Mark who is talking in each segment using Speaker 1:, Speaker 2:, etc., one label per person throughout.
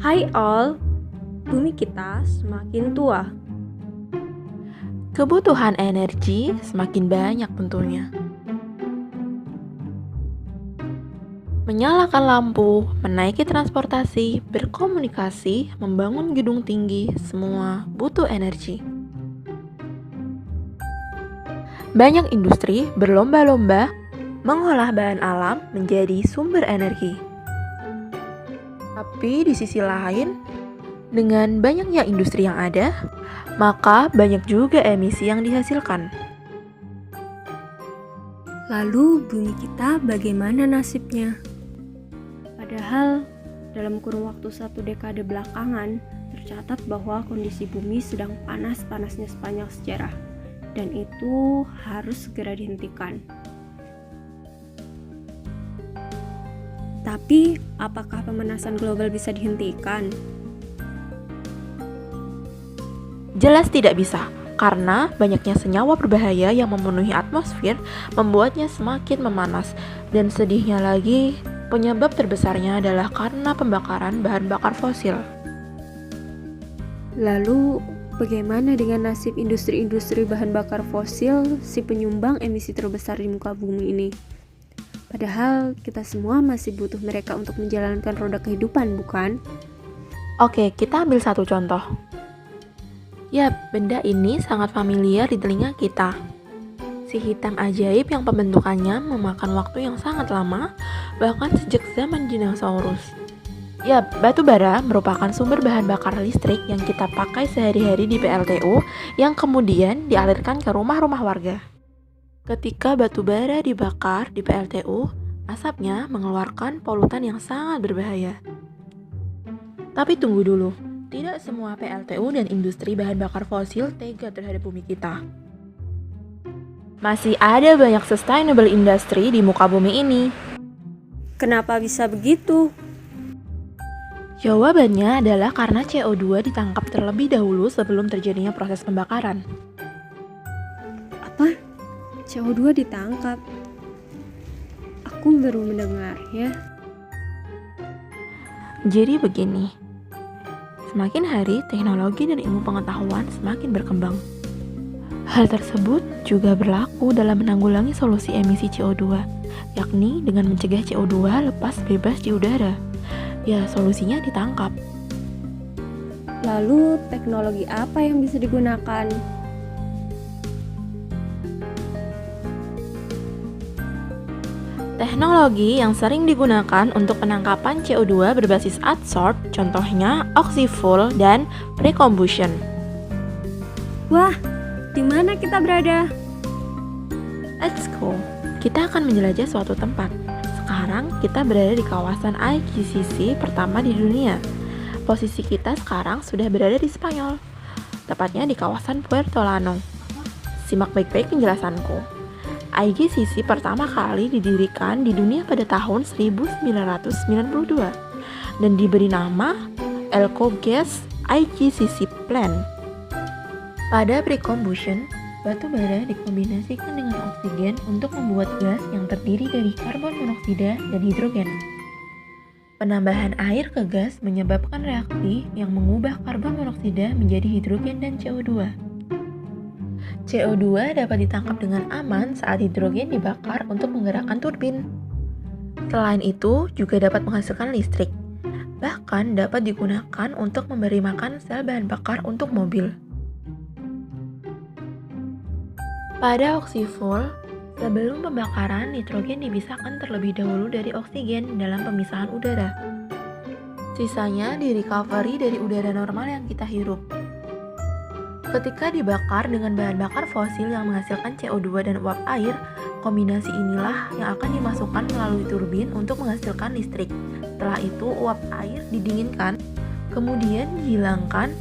Speaker 1: Hai all, bumi kita semakin tua.
Speaker 2: Kebutuhan energi semakin banyak tentunya. Menyalakan lampu, menaiki transportasi, berkomunikasi, membangun gedung tinggi, semua butuh energi. Banyak industri berlomba-lomba mengolah bahan alam menjadi sumber energi. Tapi di sisi lain, dengan banyaknya industri yang ada, maka banyak juga emisi yang dihasilkan.
Speaker 1: Lalu bumi kita bagaimana nasibnya? Padahal dalam kurun waktu 1 dekade belakangan tercatat bahwa kondisi bumi sedang panas-panasnya sepanjang sejarah, dan itu harus segera dihentikan. Tapi apakah pemanasan global bisa dihentikan?
Speaker 2: Jelas tidak bisa, karena banyaknya senyawa berbahaya yang memenuhi atmosfer membuatnya semakin memanas. Dan sedihnya lagi, penyebab terbesarnya adalah karena pembakaran bahan bakar fosil.
Speaker 1: Lalu bagaimana dengan nasib industri-industri bahan bakar fosil, si penyumbang emisi terbesar di muka bumi ini? Padahal kita semua masih butuh mereka untuk menjalankan roda kehidupan, bukan?
Speaker 2: Oke, kita ambil satu contoh. Yap, benda ini sangat familiar di telinga kita. Si hitam ajaib yang pembentukannya memakan waktu yang sangat lama, bahkan sejak zaman dinosaurus. Yap, batu bara merupakan sumber bahan bakar listrik yang kita pakai sehari-hari di PLTU yang kemudian dialirkan ke rumah-rumah warga. Ketika batu bara dibakar di PLTU, asapnya mengeluarkan polutan yang sangat berbahaya. Tapi tunggu dulu, tidak semua PLTU dan industri bahan bakar fosil tega terhadap bumi kita. Masih ada banyak sustainable industry di muka bumi ini.
Speaker 1: Kenapa bisa begitu?
Speaker 2: Jawabannya adalah karena CO2 ditangkap terlebih dahulu sebelum terjadinya proses pembakaran.
Speaker 1: Apa? CO2 ditangkap? Aku baru mendengarnya.
Speaker 2: Jadi begini, semakin hari teknologi dan ilmu pengetahuan semakin berkembang. Hal tersebut juga berlaku dalam menanggulangi solusi emisi CO2, yakni dengan mencegah CO2 lepas bebas di udara. Ya, solusinya ditangkap.
Speaker 1: Lalu teknologi apa yang bisa digunakan?
Speaker 2: Teknologi yang sering digunakan untuk penangkapan CO2 berbasis adsorb, contohnya oxy-fuel dan pre-combustion.
Speaker 1: Wah, di mana kita berada?
Speaker 2: Let's go. Kita akan menjelajah suatu tempat. Sekarang kita berada di kawasan IGCC pertama di dunia. Posisi kita sekarang sudah berada di Spanyol, tepatnya di kawasan Puerto Llano. Simak baik-baik penjelasanku. IGCC pertama kali didirikan di dunia pada tahun 1992 dan diberi nama Elco Gas IGCC Plant. Pada pre-combustion, batu bara dikombinasikan dengan oksigen untuk membuat gas yang terdiri dari karbon monoksida dan hidrogen. Penambahan air ke gas menyebabkan reaksi yang mengubah karbon monoksida menjadi hidrogen dan CO2. CO2 dapat ditangkap dengan aman saat hidrogen dibakar untuk menggerakkan turbin. Selain itu, juga dapat menghasilkan listrik. Bahkan dapat digunakan untuk memberi makan sel bahan bakar untuk mobil. Pada oxy-fuel, sebelum pembakaran, nitrogen dipisahkan terlebih dahulu dari oksigen dalam pemisahan udara. Sisanya di-recovery dari udara normal yang kita hirup. Ketika dibakar dengan bahan bakar fosil yang menghasilkan CO2 dan uap air, kombinasi inilah yang akan dimasukkan melalui turbin untuk menghasilkan listrik. Setelah itu, uap air didinginkan, kemudian dihilangkan,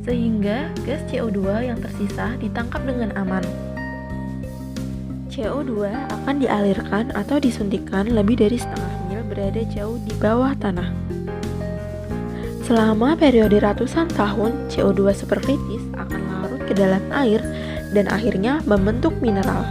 Speaker 2: sehingga gas CO2 yang tersisa ditangkap dengan aman. CO2 akan dialirkan atau disuntikkan lebih dari setengah mil berada jauh di bawah tanah. Selama periode ratusan tahun, CO2 superfetis akan larut ke dalam air dan akhirnya membentuk mineral.